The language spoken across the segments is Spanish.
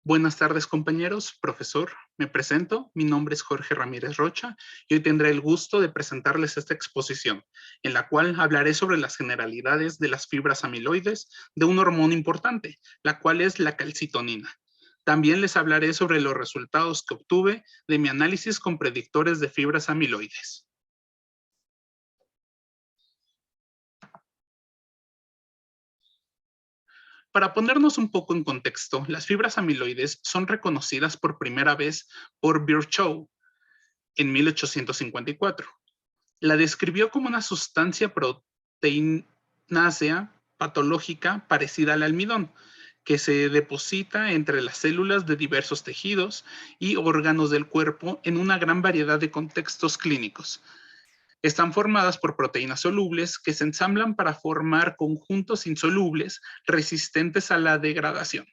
Buenas tardes, compañeros, profesor. Me presento, mi nombre es Jorge Ramírez Rocha y hoy tendré el gusto de presentarles esta exposición, en la cual hablaré sobre las generalidades de las fibras amiloides de un hormona importante, la cual es la calcitonina. También les hablaré sobre los resultados que obtuve de mi análisis con predictores de fibras amiloides. Para ponernos un poco en contexto, las fibras amiloides son reconocidas por primera vez por Virchow en 1854. La describió como una sustancia proteinácea patológica parecida al almidón, que se deposita entre las células de diversos tejidos y órganos del cuerpo en una gran variedad de contextos clínicos. Están formadas por proteínas solubles que se ensamblan para formar conjuntos insolubles resistentes a la degradación.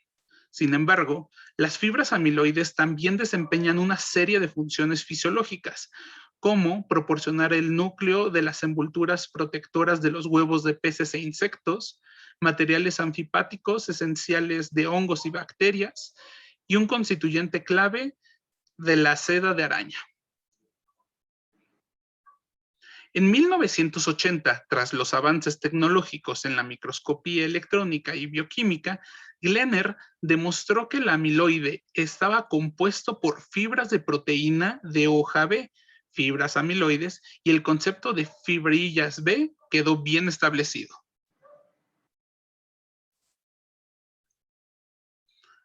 Sin embargo, las fibras amiloides también desempeñan una serie de funciones fisiológicas, como proporcionar el núcleo de las envolturas protectoras de los huevos de peces e insectos, materiales anfipáticos esenciales de hongos y bacterias, y un constituyente clave de la seda de araña. En 1980, tras los avances tecnológicos en la microscopía electrónica y bioquímica, Glenner demostró que el amiloide estaba compuesto por fibras de proteína de hoja B, fibras amiloides, y el concepto de fibrillas B quedó bien establecido.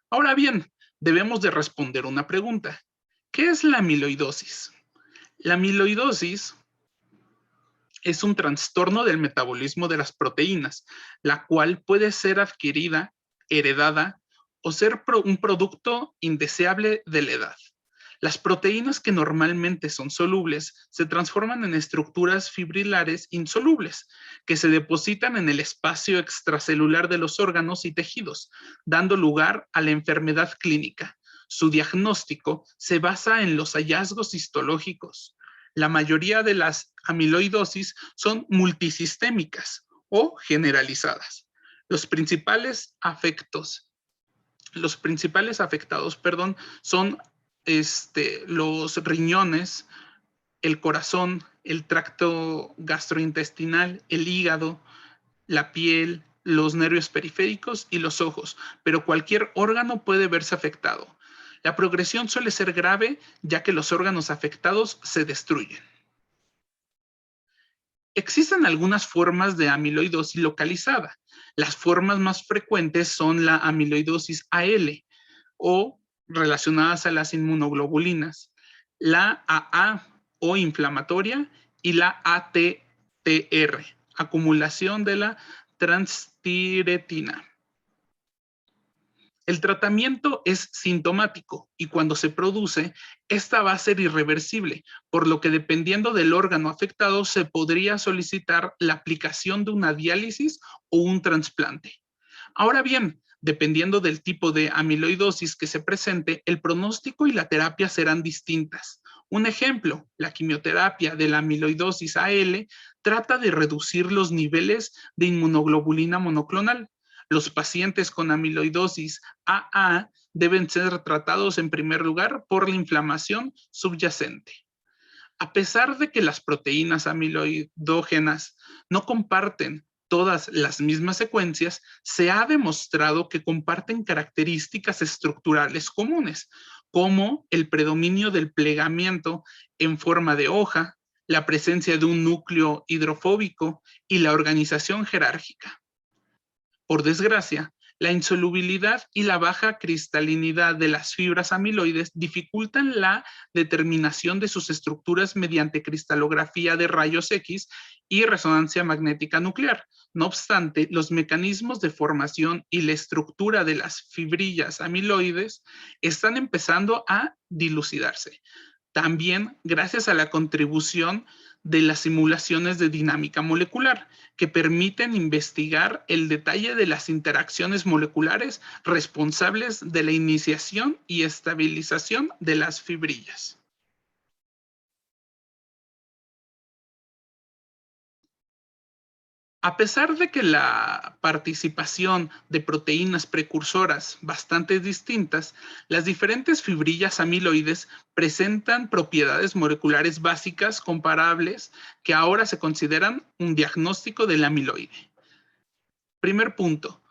Ahora bien, debemos de responder una pregunta. ¿Qué es la amiloidosis? La amiloidosis es un trastorno del metabolismo de las proteínas, la cual puede ser adquirida, heredada o ser un producto indeseable de la edad. Las proteínas que normalmente son solubles se transforman en estructuras fibrilares insolubles que se depositan en el espacio extracelular de los órganos y tejidos, dando lugar a la enfermedad clínica. Su diagnóstico se basa en los hallazgos histológicos. La mayoría de las amiloidosis son multisistémicas o generalizadas. Los principales afectados, son los riñones, el corazón, el tracto gastrointestinal, el hígado, la piel, los nervios periféricos y los ojos, pero cualquier órgano puede verse afectado. La progresión suele ser grave ya que los órganos afectados se destruyen. Existen algunas formas de amiloidosis localizada. Las formas más frecuentes son la amiloidosis AL o relacionadas a las inmunoglobulinas, la AA o inflamatoria y la ATTR, acumulación de la transtiretina. El tratamiento es sintomático y cuando se produce, esta va a ser irreversible, por lo que dependiendo del órgano afectado se podría solicitar la aplicación de una diálisis o un trasplante. Ahora bien, dependiendo del tipo de amiloidosis que se presente, el pronóstico y la terapia serán distintas. Un ejemplo, la quimioterapia de la amiloidosis AL trata de reducir los niveles de inmunoglobulina monoclonal. Los pacientes con amiloidosis AA deben ser tratados en primer lugar por la inflamación subyacente. A pesar de que las proteínas amiloidógenas no comparten todas las mismas secuencias, se ha demostrado que comparten características estructurales comunes, como el predominio del plegamiento en forma de hoja, la presencia de un núcleo hidrofóbico y la organización jerárquica. Por desgracia, la insolubilidad y la baja cristalinidad de las fibras amiloides dificultan la determinación de sus estructuras mediante cristalografía de rayos X y resonancia magnética nuclear. No obstante, los mecanismos de formación y la estructura de las fibrillas amiloides están empezando a dilucidarse. También gracias a la contribución de las simulaciones de dinámica molecular, que permiten investigar el detalle de las interacciones moleculares responsables de la iniciación y estabilización de las fibrillas. A pesar de que la participación de proteínas precursoras bastante distintas, las diferentes fibrillas amiloides presentan propiedades moleculares básicas comparables que ahora se consideran un diagnóstico del amiloide. Primer punto,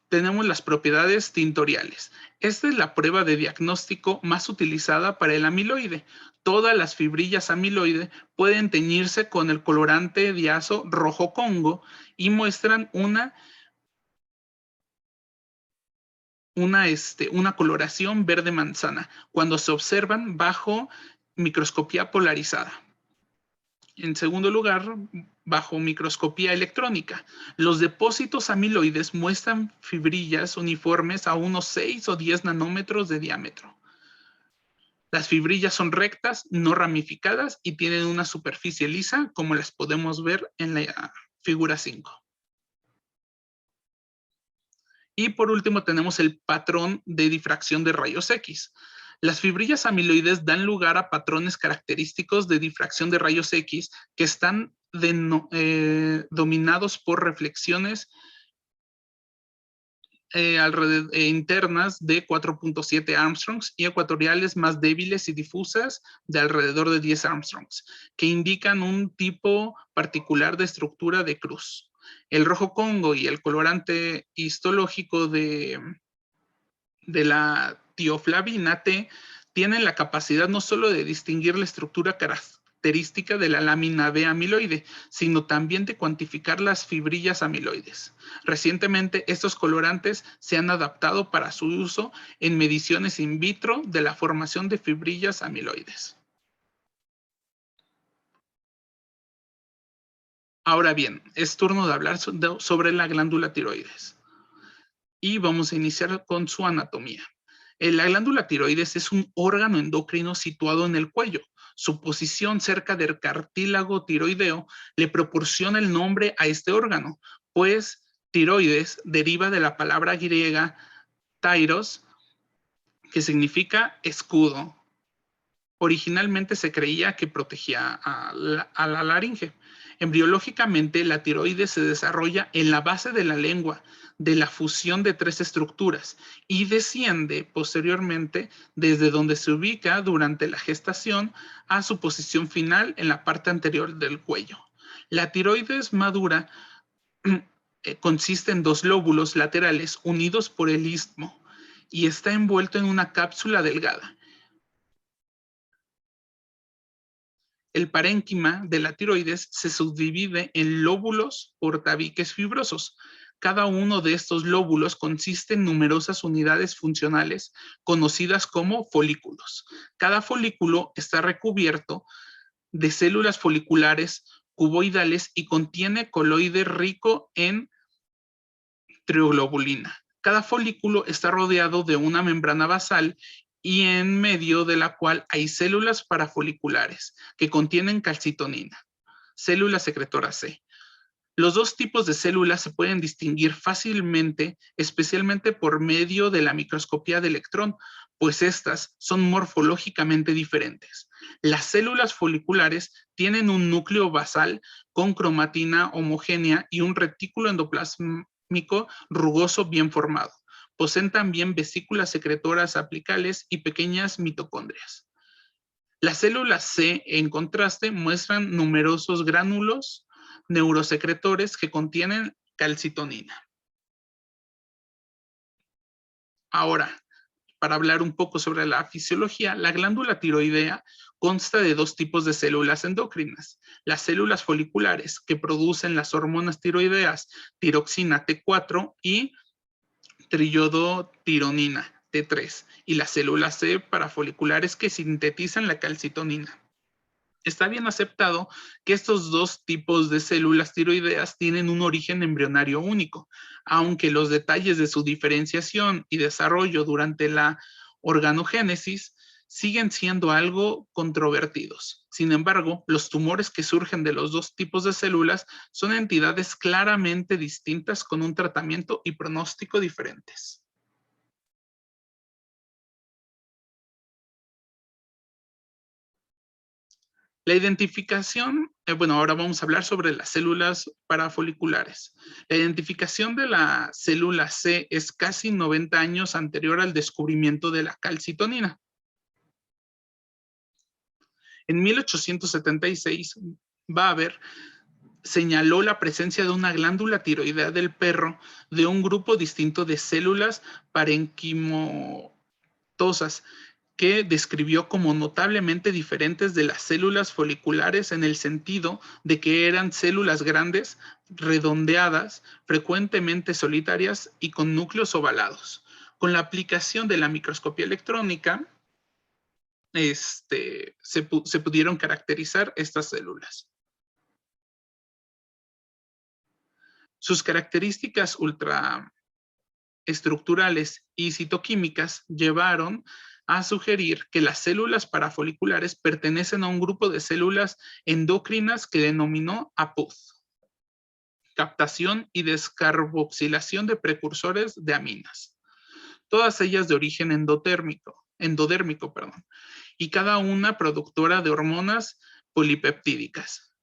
tenemos las propiedades tintoriales. Esta es la prueba de diagnóstico más utilizada para el amiloide. Todas las fibrillas amiloide pueden teñirse con el colorante diazo rojo Congo y muestran una coloración verde manzana cuando se observan bajo microscopía polarizada. En segundo lugar, bajo microscopía electrónica, los depósitos amiloides muestran fibrillas uniformes a unos 6 o 10 nanómetros de diámetro. Las fibrillas son rectas, no ramificadas y tienen una superficie lisa, como las podemos ver en la figura 5. Y por último tenemos el patrón de difracción de rayos X. Las fibrillas amiloides dan lugar a patrones característicos de difracción de rayos X que están dominados por reflexiones internas de 4.7 Armstrongs y ecuatoriales más débiles y difusas de alrededor de 10 Armstrongs, que indican un tipo particular de estructura de cruz. El rojo Congo y el colorante histológico de la tioflavina T tienen la capacidad no solo de distinguir la estructura característica de la lámina B amiloide, sino también de cuantificar las fibrillas amiloides. Recientemente, estos colorantes se han adaptado para su uso en mediciones in vitro de la formación de fibrillas amiloides. Ahora bien, es turno de hablar sobre la glándula tiroides. Y vamos a iniciar con su anatomía. La glándula tiroides es un órgano endocrino situado en el cuello. Su posición cerca del cartílago tiroideo le proporciona el nombre a este órgano, pues tiroides deriva de la palabra griega tyros, que significa escudo. Originalmente se creía que protegía a la laringe. Embriológicamente, la tiroides se desarrolla en la base de la lengua, de la fusión de 3 estructuras, y desciende posteriormente desde donde se ubica durante la gestación a su posición final en la parte anterior del cuello. La tiroides madura consiste en 2 lóbulos laterales unidos por el istmo y está envuelto en una cápsula delgada. El parénquima de la tiroides se subdivide en lóbulos por tabiques fibrosos. Cada uno de estos lóbulos consiste en numerosas unidades funcionales conocidas como folículos. Cada folículo está recubierto de células foliculares cuboidales y contiene coloide rico en trioglobulina. Cada folículo está rodeado de una membrana basal y en medio de la cual hay células parafoliculares que contienen calcitonina, células secretoras C. Los 2 tipos de células se pueden distinguir fácilmente, especialmente por medio de la microscopía de electrón, pues estas son morfológicamente diferentes. Las células foliculares tienen un núcleo basal con cromatina homogénea y un retículo endoplasmático rugoso bien formado. Poseen también vesículas secretoras apicales y pequeñas mitocondrias. Las células C, en contraste, muestran numerosos gránulos neurosecretores que contienen calcitonina. Ahora, para hablar un poco sobre la fisiología, la glándula tiroidea consta de 2 tipos de células endocrinas. Las células foliculares, que producen las hormonas tiroideas, tiroxina T4 y triiodotironina T3, y las células C parafoliculares que sintetizan la calcitonina. Está bien aceptado que estos 2 tipos de células tiroideas tienen un origen embrionario único, aunque los detalles de su diferenciación y desarrollo durante la organogénesis siguen siendo algo controvertidos. Sin embargo, los tumores que surgen de los 2 tipos de células son entidades claramente distintas con un tratamiento y pronóstico diferentes. La identificación, bueno, ahora vamos a hablar sobre las células parafoliculares. La identificación de la célula C es casi 90 años anterior al descubrimiento de la calcitonina. En 1876, Baber señaló la presencia de una glándula tiroidea del perro de un grupo distinto de células parenquimatosas que describió como notablemente diferentes de las células foliculares en el sentido de que eran células grandes, redondeadas, frecuentemente solitarias y con núcleos ovalados. Con la aplicación de la microscopía electrónica, se pudieron caracterizar estas células. Sus características ultraestructurales y citoquímicas llevaron a sugerir que las células parafoliculares pertenecen a un grupo de células endocrinas que denominó APUD, captación y descarboxilación de precursores de aminas, todas ellas de origen endodérmico, y cada una productora de hormonas polipeptídicas.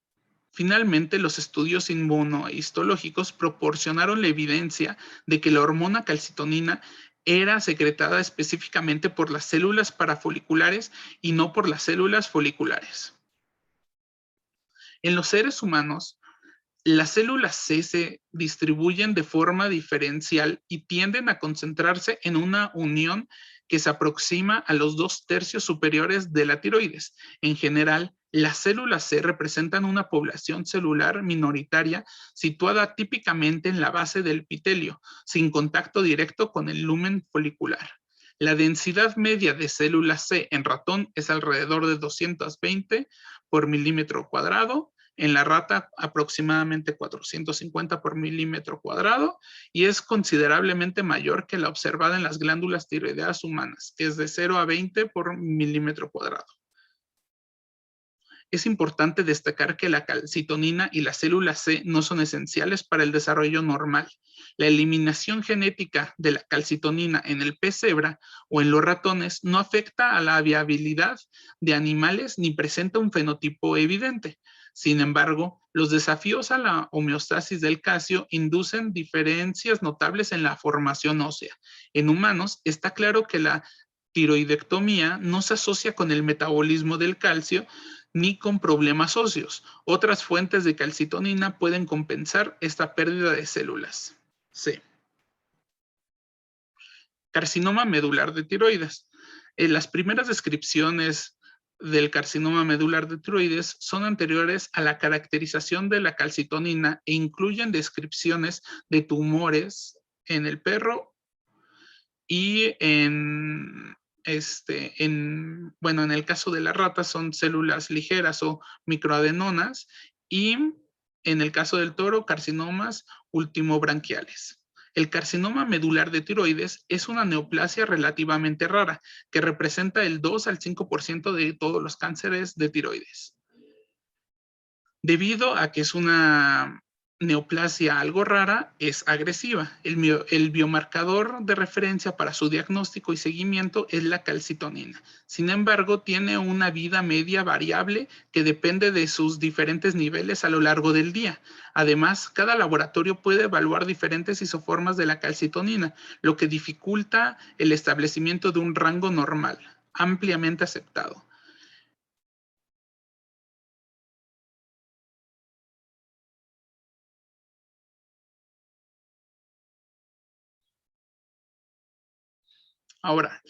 Finalmente, los estudios inmunohistológicos proporcionaron la evidencia de que la hormona calcitonina era secretada específicamente por las células parafoliculares y no por las células foliculares. En los seres humanos, las células C se distribuyen de forma diferencial y tienden a concentrarse en una unión que se aproxima a los 2/3 superiores de la tiroides. En general, las células C representan una población celular minoritaria situada típicamente en la base del epitelio, sin contacto directo con el lumen folicular. La densidad media de células C en ratón es alrededor de 220 por milímetro cuadrado, en la rata aproximadamente 450 por milímetro cuadrado y es considerablemente mayor que la observada en las glándulas tiroideas humanas, que es de 0 a 20 por milímetro cuadrado. Es importante destacar que la calcitonina y la célula C no son esenciales para el desarrollo normal. La eliminación genética de la calcitonina en el pez cebra o en los ratones no afecta a la viabilidad de animales ni presenta un fenotipo evidente. Sin embargo, los desafíos a la homeostasis del calcio inducen diferencias notables en la formación ósea. En humanos, está claro que la tiroidectomía no se asocia con el metabolismo del calcio ni con problemas óseos. Otras fuentes de calcitonina pueden compensar esta pérdida de células. C. Carcinoma medular de tiroides. Las primeras descripciones del carcinoma medular de tiroides son anteriores a la caracterización de la calcitonina e incluyen descripciones de tumores en el perro y bueno, en el caso de la rata son células ligeras o microadenonas y en el caso del toro, carcinomas ultimobranquiales. El carcinoma medular de tiroides es una neoplasia relativamente rara que representa el 2 al 5% de todos los cánceres de tiroides. Debido a que es una neoplasia algo rara, es agresiva. El biomarcador de referencia para su diagnóstico y seguimiento es la calcitonina. Sin embargo, tiene una vida media variable que depende de sus diferentes niveles a lo largo del día. Además, cada laboratorio puede evaluar diferentes isoformas de la calcitonina, lo que dificulta el establecimiento de un rango normal, ampliamente aceptado. Ahora,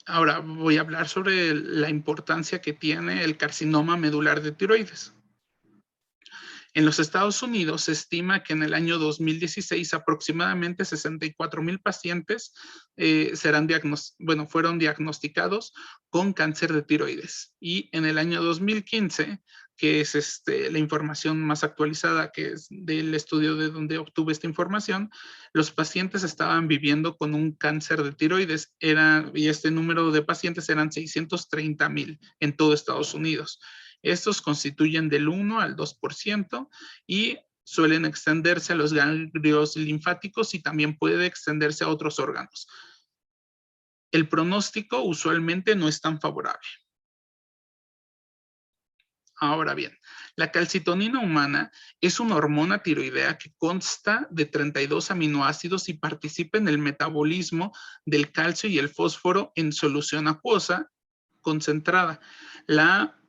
ahora voy a hablar sobre la importancia que tiene el carcinoma medular de tiroides. En los Estados Unidos se estima que en el año 2016 aproximadamente 64,000 pacientes fueron diagnosticados con cáncer de tiroides. Y en el año 2015, que es la información más actualizada, que es del estudio de donde obtuve esta información, los pacientes estaban viviendo con un cáncer de tiroides y este número de pacientes eran 630,000 en todo Estados Unidos. Estos constituyen del 1 al 2% y suelen extenderse a los ganglios linfáticos y también puede extenderse a otros órganos. El pronóstico usualmente no es tan favorable. Ahora bien, la calcitonina humana es una hormona tiroidea que consta de 32 aminoácidos y participa en el metabolismo del calcio y el fósforo en solución acuosa concentrada. La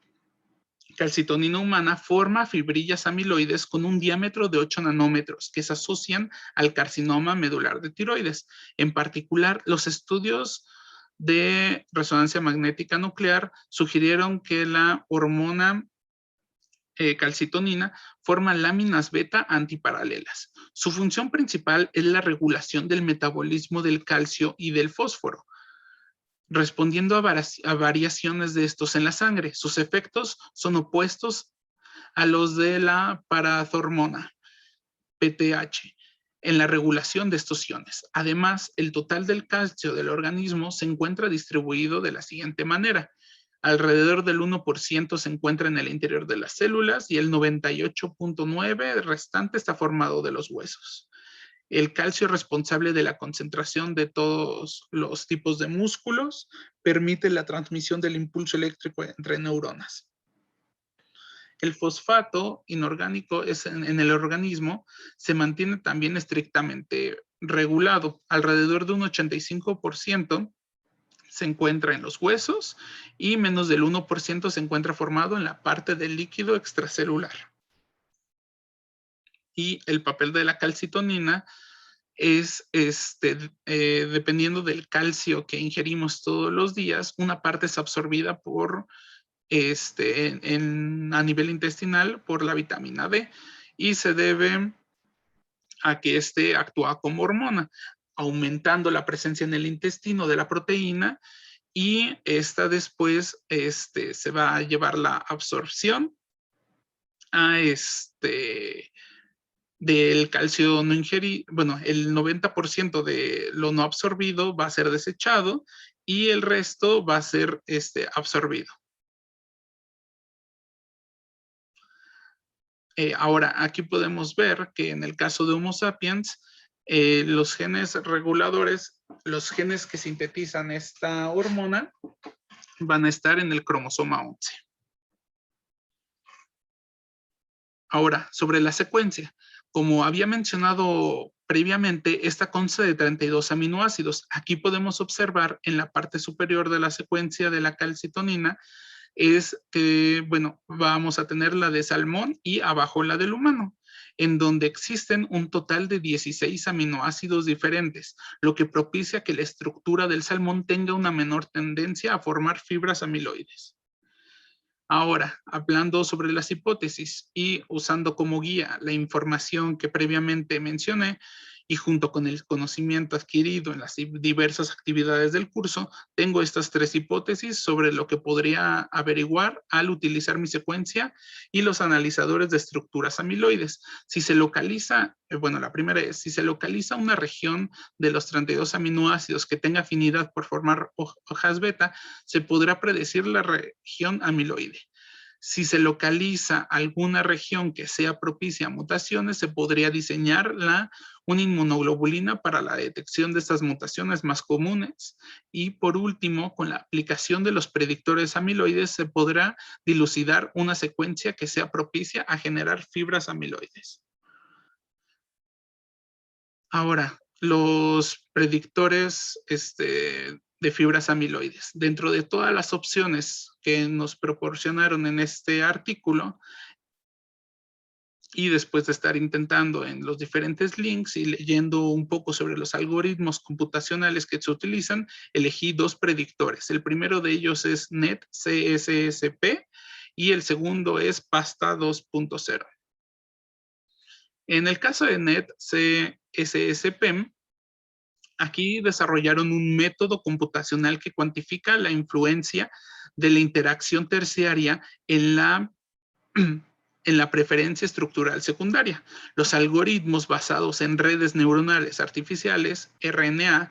calcitonina humana forma fibrillas amiloides con un diámetro de 8 nanómetros que se asocian al carcinoma medular de tiroides. En particular, los estudios de resonancia magnética nuclear sugirieron que la hormona calcitonina forma láminas beta antiparalelas. Su función principal es la regulación del metabolismo del calcio y del fósforo, respondiendo a variaciones de estos en la sangre. Sus efectos son opuestos a los de la parathormona, PTH, en la regulación de estos iones. Además, el total del calcio del organismo se encuentra distribuido de la siguiente manera. Alrededor del 1% se encuentra en el interior de las células y el 98.9% restante está formado de los huesos. El calcio responsable de la concentración de todos los tipos de músculos permite la transmisión del impulso eléctrico entre neuronas. El fosfato inorgánico en el organismo se mantiene también estrictamente regulado. Alrededor de un 85% se encuentra en los huesos y menos del 1% se encuentra formado en la parte del líquido extracelular. Y el papel de la calcitonina es, dependiendo del calcio que ingerimos todos los días, una parte es absorbida por, a nivel intestinal por la vitamina D y se debe a que actúa como hormona, aumentando la presencia en el intestino de la proteína y esta después se va a llevar la absorción a del calcio no ingerido, bueno, el 90% de lo no absorbido va a ser desechado y el resto va a ser absorbido. Ahora, aquí podemos ver que en el caso de Homo sapiens, los genes reguladores, los genes que sintetizan esta hormona, van a estar en el cromosoma 11. Ahora, sobre la secuencia. Como había mencionado previamente, esta consta de 32 aminoácidos. Aquí podemos observar en la parte superior de la secuencia de la calcitonina es que, bueno, vamos a tener la de salmón y abajo la del humano, en donde existen un total de 16 aminoácidos diferentes, lo que propicia que la estructura del salmón tenga una menor tendencia a formar fibras amiloides. Ahora, hablando sobre las hipótesis y usando como guía la información que previamente mencioné y junto con el conocimiento adquirido en las diversas actividades del curso, tengo estas tres hipótesis sobre lo que podría averiguar al utilizar mi secuencia y los analizadores de estructuras amiloides. Si se localiza, bueno, la primera es, si se localiza una región de los 32 aminoácidos que tenga afinidad por formar hojas beta, se podrá predecir la región amiloide. Si se localiza alguna región que sea propicia a mutaciones, se podría diseñar una inmunoglobulina para la detección de estas mutaciones más comunes. Y por último, con la aplicación de los predictores amiloides, se podrá dilucidar una secuencia que sea propicia a generar fibras amiloides. Ahora, los predictores de fibras amiloides. Dentro de todas las opciones que nos proporcionaron en este artículo, y después de estar intentando en los diferentes links y leyendo un poco sobre los algoritmos computacionales que se utilizan, elegí dos predictores. El primero de ellos es NET-CSSP y el segundo es PASTA 2.0. En el caso de NET-CSSP, aquí desarrollaron un método computacional que cuantifica la influencia de la interacción terciaria en la preferencia estructural secundaria. Los algoritmos basados en redes neuronales artificiales, RNA,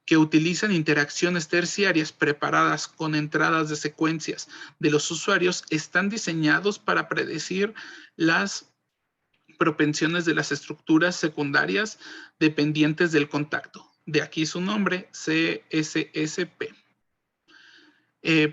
que utilizan interacciones terciarias preparadas con entradas de secuencias de los usuarios, están diseñados para predecir las propensiones de las estructuras secundarias dependientes del contacto. De aquí su nombre, CSSP.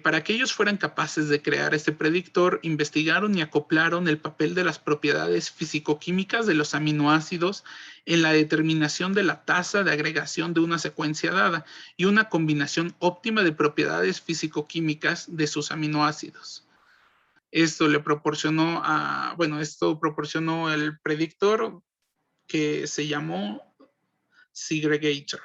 Para que ellos fueran capaces de crear este predictor, investigaron y acoplaron el papel de las propiedades físico-químicas de los aminoácidos en la determinación de la tasa de agregación de una secuencia dada y una combinación óptima de propiedades físico-químicas de sus aminoácidos. Esto le proporcionó esto proporcionó el predictor que se llamó segregator.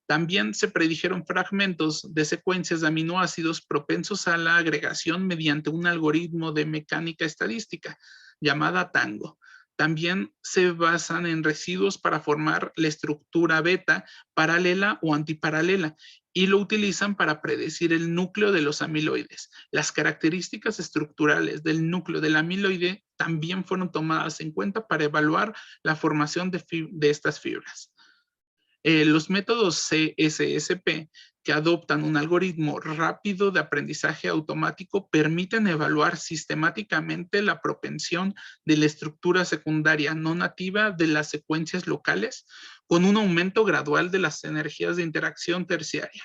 También se predijeron fragmentos de secuencias de aminoácidos propensos a la agregación mediante un algoritmo de mecánica estadística llamada Tango. También se basan en residuos para formar la estructura beta paralela o antiparalela y lo utilizan para predecir el núcleo de los amiloides. Las características estructurales del núcleo del amiloide también fueron tomadas en cuenta para evaluar la formación de estas fibras. Los métodos CSSP, que adoptan un algoritmo rápido de aprendizaje automático, permiten evaluar sistemáticamente la propensión de la estructura secundaria no nativa de las secuencias locales con un aumento gradual de las energías de interacción terciaria.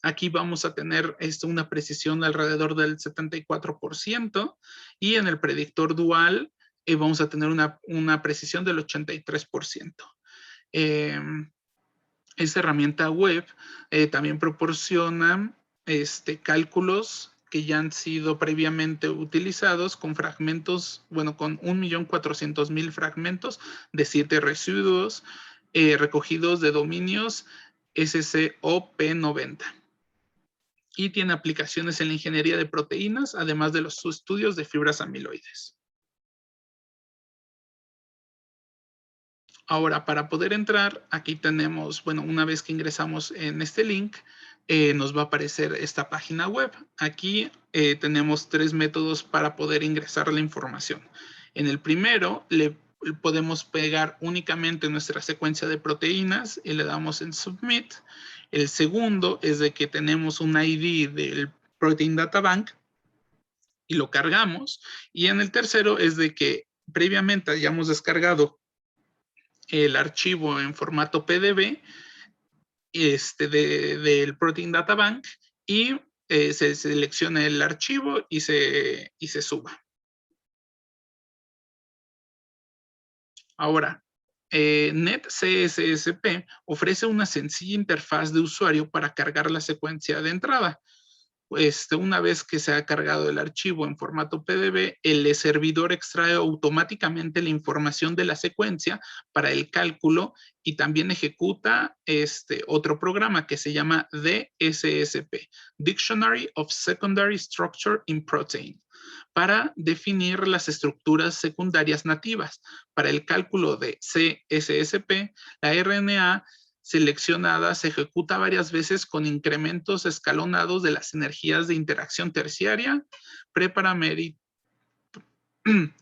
Aquí vamos a tener una precisión alrededor del 74% y en el predictor dual vamos a tener una precisión del 83%. Esta herramienta web también proporciona cálculos que ya han sido previamente utilizados con fragmentos, con 1.400.000 fragmentos de 7 residuos recogidos de dominios SCOP90. Y tiene aplicaciones en la ingeniería de proteínas, además de los estudios de fibras amiloides. Ahora, para poder entrar, aquí tenemos, una vez que ingresamos en este link, nos va a aparecer esta página web. Aquí tenemos 3 métodos para poder ingresar la información. En el primero, le podemos pegar únicamente nuestra secuencia de proteínas y le damos en Submit. El segundo es de que tenemos un ID del Protein Data Bank y lo cargamos. Y en el tercero es de que previamente hayamos descargado el archivo en formato PDB del Protein Data Bank y se selecciona el archivo y se suba. Ahora, NetCSSP ofrece una sencilla interfaz de usuario para cargar la secuencia de entrada. Una vez que se ha cargado el archivo en formato PDB, el servidor extrae automáticamente la información de la secuencia para el cálculo y también ejecuta otro programa que se llama DSSP, Dictionary of Secondary Structure in Protein, para definir las estructuras secundarias nativas. Para el cálculo de CSSP, la RNA seleccionada se ejecuta varias veces con incrementos escalonados de las energías de interacción terciaria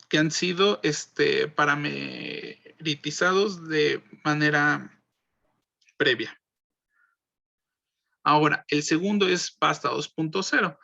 que han sido parametrizados de manera previa. Ahora, el segundo es PASTA 2.0.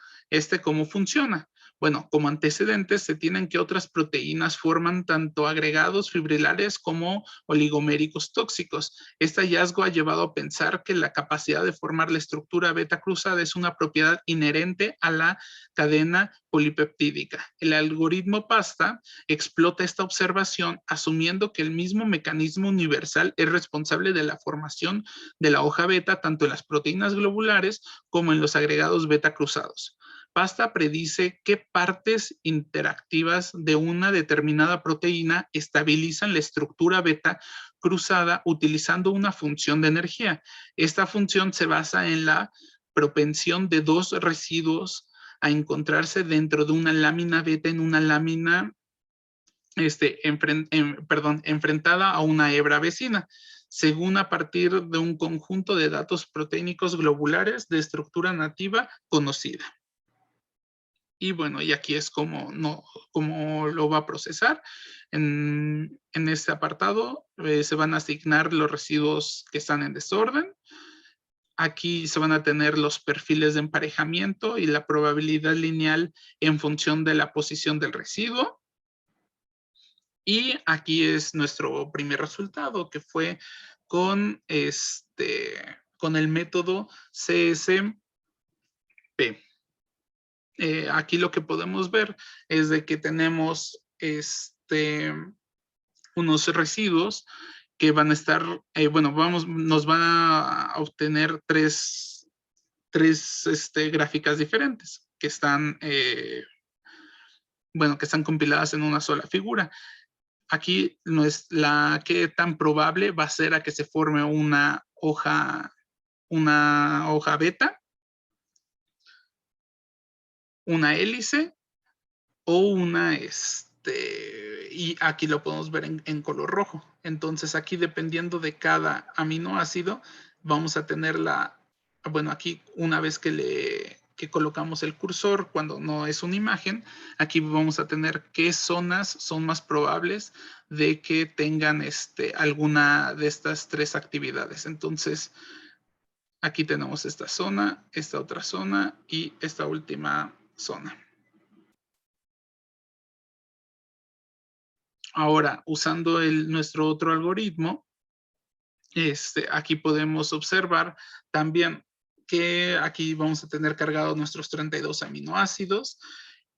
¿Cómo funciona? Bueno, como antecedentes se tienen que otras proteínas forman tanto agregados fibrilares como oligoméricos tóxicos. Este hallazgo ha llevado a pensar que la capacidad de formar la estructura beta cruzada es una propiedad inherente a la cadena polipeptídica. El algoritmo PASTA explota esta observación asumiendo que el mismo mecanismo universal es responsable de la formación de la hoja beta tanto en las proteínas globulares como en los agregados beta cruzados. PASTA predice qué partes interactivas de una determinada proteína estabilizan la estructura beta cruzada utilizando una función de energía. Esta función se basa en la propensión de 2 residuos a encontrarse dentro de una lámina beta en una lámina enfrentada a una hebra vecina, según a partir de un conjunto de datos proteínicos globulares de estructura nativa conocida. Y y aquí es como lo va a procesar. En este apartado se van a asignar los residuos que están en desorden. Aquí se van a tener los perfiles de emparejamiento y la probabilidad lineal en función de la posición del residuo. Y aquí es nuestro primer resultado, que fue con con el método CSP. Aquí lo que podemos ver es de que tenemos unos residuos que van a estar, bueno, nos van a obtener tres gráficas diferentes que están, bueno, que están compiladas en una sola figura. Aquí no es la que tan probable va a ser a que se forme una hoja beta, una hélice o y aquí lo podemos ver en color rojo. Entonces aquí dependiendo de cada aminoácido, vamos a tener bueno, aquí una vez que colocamos el cursor, cuando no es una imagen, aquí vamos a tener qué zonas son más probables de que tengan alguna de estas tres actividades. Entonces, aquí tenemos esta zona, esta otra zona y esta última zona. Ahora, usando nuestro otro algoritmo, aquí podemos observar también que aquí vamos a tener cargados nuestros 32 aminoácidos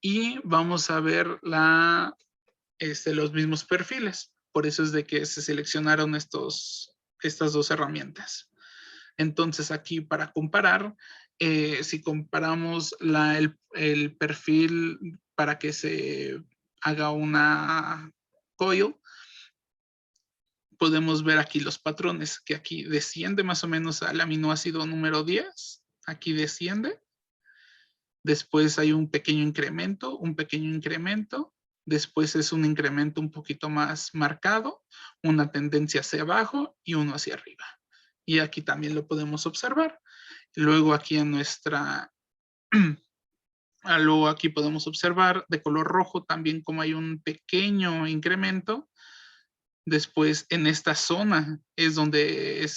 y vamos a ver los mismos perfiles. Por eso es de que se seleccionaron estas dos herramientas. Entonces aquí para comparar, si comparamos el perfil para que se haga una coil, podemos ver aquí los patrones, que aquí desciende más o menos al aminoácido número 10, aquí desciende, después hay un pequeño incremento, después es un incremento un poquito más marcado, una tendencia hacia abajo y uno hacia arriba. Y aquí también lo podemos observar. Luego aquí luego aquí podemos observar de color rojo también como hay un pequeño incremento. Después en esta zona es donde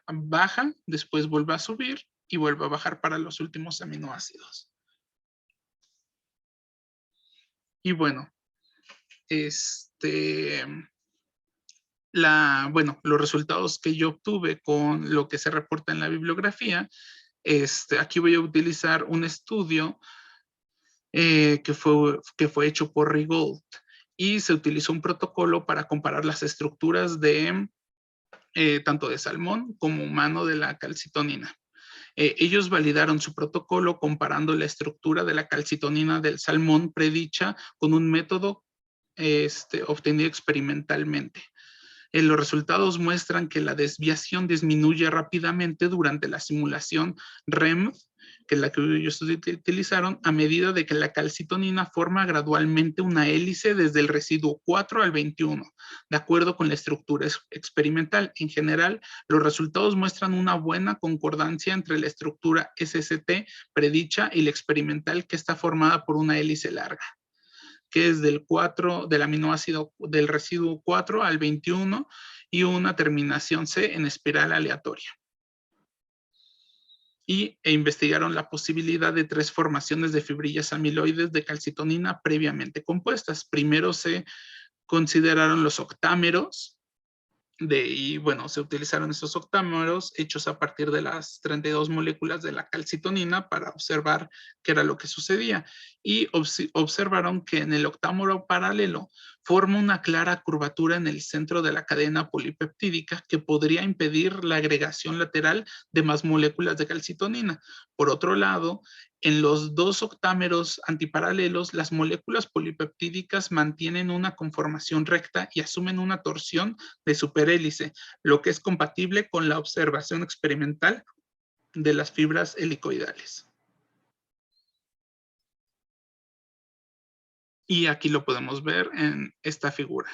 baja, después vuelve a subir y vuelve a bajar para los últimos aminoácidos. Y bueno, bueno, los resultados que yo obtuve con lo que se reporta en la bibliografía, aquí voy a utilizar un estudio que fue hecho por Rigaud y se utilizó un protocolo para comparar las estructuras de tanto de salmón como humano de la calcitonina. Ellos validaron su protocolo comparando la estructura de la calcitonina del salmón predicha con un método obtenido experimentalmente. Los resultados muestran que la desviación disminuye rápidamente durante la simulación REM, que es la que ellos utilizaron, a medida de que la calcitonina forma gradualmente una hélice desde el residuo 4 al 21, de acuerdo con la estructura experimental. En general, los resultados muestran una buena concordancia entre la estructura SST predicha y la experimental, que está formada por una hélice larga, que es del aminoácido del residuo 4 al 21 y una terminación C en espiral aleatoria. E investigaron la posibilidad de 3 formaciones de fibrillas amiloides de calcitonina previamente compuestas. Primero se consideraron los octámeros, y bueno, se utilizaron esos octámeros hechos a partir de las 32 moléculas de la calcitonina para observar qué era lo que sucedía. Y observaron que en el octámero paralelo forma una clara curvatura en el centro de la cadena polipeptídica que podría impedir la agregación lateral de más moléculas de calcitonina. Por otro lado, en los 2 octámeros antiparalelos, las moléculas polipeptídicas mantienen una conformación recta y asumen una torsión de superhélice, lo que es compatible con la observación experimental de las fibras helicoidales. Y aquí lo podemos ver en esta figura,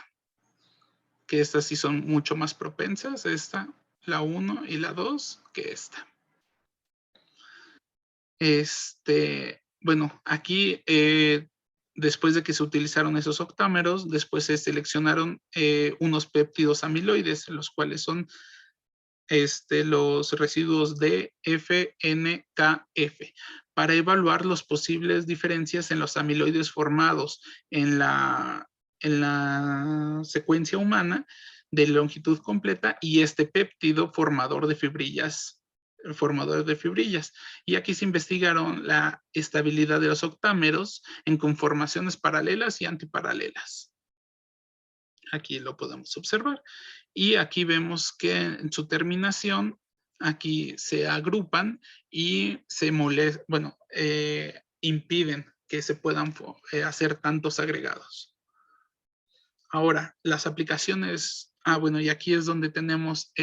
que estas sí son mucho más propensas, esta, la 1 y la 2, que esta. Bueno, aquí después de que se utilizaron esos octámeros, después se seleccionaron unos péptidos amiloides, los cuales son los residuos de FNKF, para evaluar las posibles diferencias en los amiloides formados en la secuencia humana de longitud completa y este péptido formador de fibrillas formador de fibrillas. Y aquí se investigaron la estabilidad de los octámeros en conformaciones paralelas y antiparalelas. Aquí lo podemos observar. Y aquí vemos que en su terminación, aquí se agrupan y se impiden que se puedan hacer tantos agregados. Ahora, las aplicaciones, bueno, y aquí es donde tenemos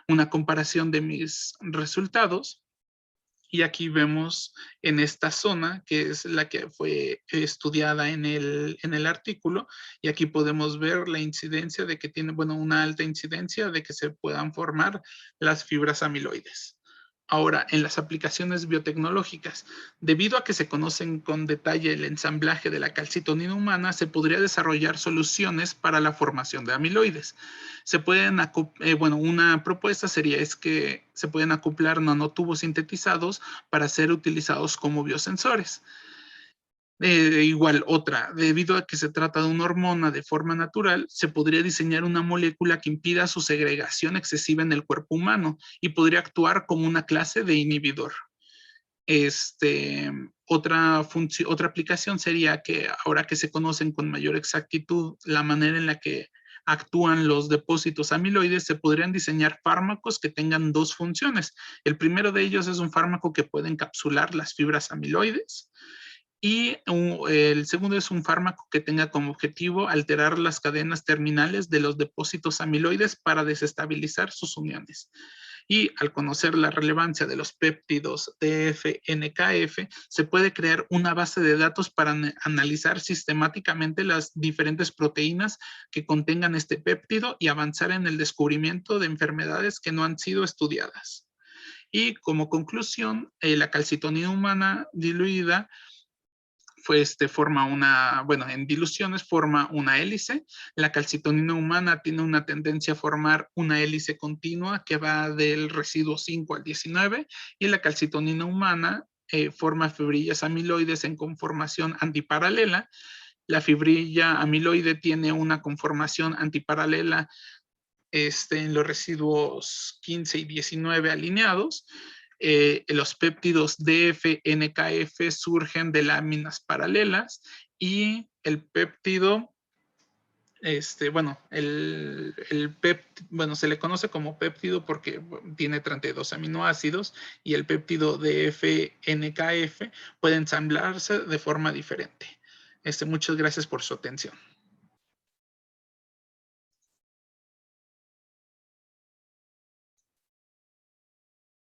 una comparación de mis resultados. Y aquí vemos en esta zona, que es la que fue estudiada en el artículo, y aquí podemos ver la incidencia de que tiene, bueno, una alta incidencia de que se puedan formar las fibras amiloides. Ahora, en las aplicaciones biotecnológicas, debido a que se conocen con detalle el ensamblaje de la calcitonina humana, se podría desarrollar soluciones para la formación de amiloides. Una propuesta sería que se pueden acoplar nanotubos sintetizados para ser utilizados como biosensores. Igual otra, debido a que se trata de una hormona de forma natural, se podría diseñar una molécula que impida su segregación excesiva en el cuerpo humano y podría actuar como una clase de inhibidor. Otra aplicación sería que ahora que se conocen con mayor exactitud la manera en la que actúan los depósitos amiloides, se podrían diseñar fármacos que tengan dos funciones. El primero de ellos es un fármaco que puede encapsular las fibras amiloides. Y el segundo es un fármaco que tenga como objetivo alterar las cadenas terminales de los depósitos amiloides para desestabilizar sus uniones. Y al conocer la relevancia de los péptidos DF-NKF, se puede crear una base de datos para analizar sistemáticamente las diferentes proteínas que contengan este péptido y avanzar en el descubrimiento de enfermedades que no han sido estudiadas. Y como conclusión, la calcitonina humana diluida en diluciones forma una hélice. La calcitonina humana tiene una tendencia a formar una hélice continua que va del residuo 5 al 19 y la calcitonina humana forma fibrillas amiloides en conformación antiparalela. La fibrilla amiloide tiene una conformación antiparalela en los residuos 15 y 19 alineados. Los péptidos DF-NKF surgen de láminas paralelas y el péptido, se le conoce como péptido porque tiene 32 aminoácidos y el péptido DF-NKF puede ensamblarse de forma diferente. Muchas gracias por su atención.